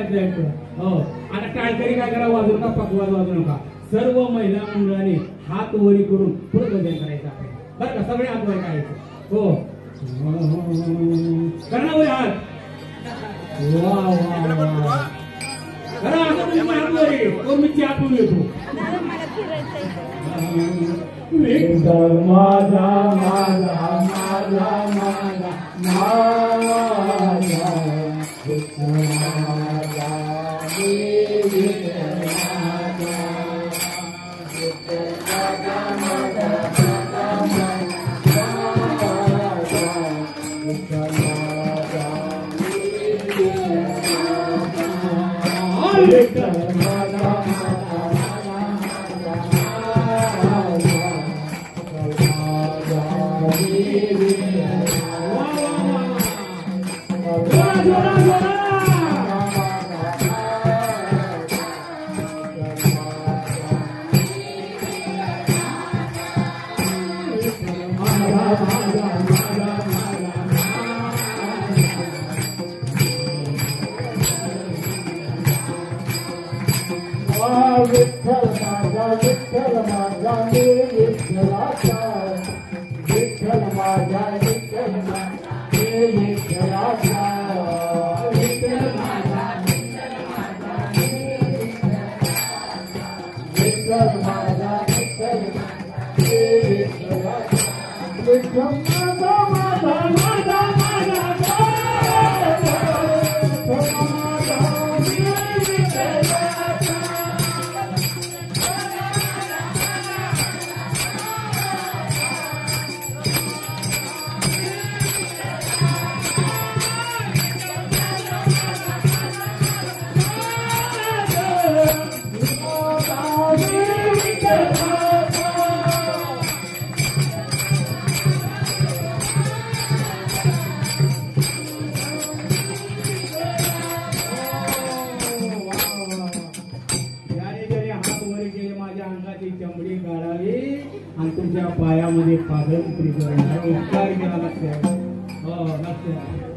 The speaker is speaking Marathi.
आता टाळकरी काय करा, वाजू नका, पकवाज वाजू नका. सर्व महिला मंडळाने हात वरी करून पुढे भजन करायचं आहे बरं का. सगळे हात वर करायचे. हो करा वर हात. वा वा करा असं तुम्ही हात वरी. मी आतून येतो. माझा माझा माझा माझा माझा चमडी काढावी आणि तुमच्या पायामध्ये पागल उपकार केला. लक्ष. हो लक्ष.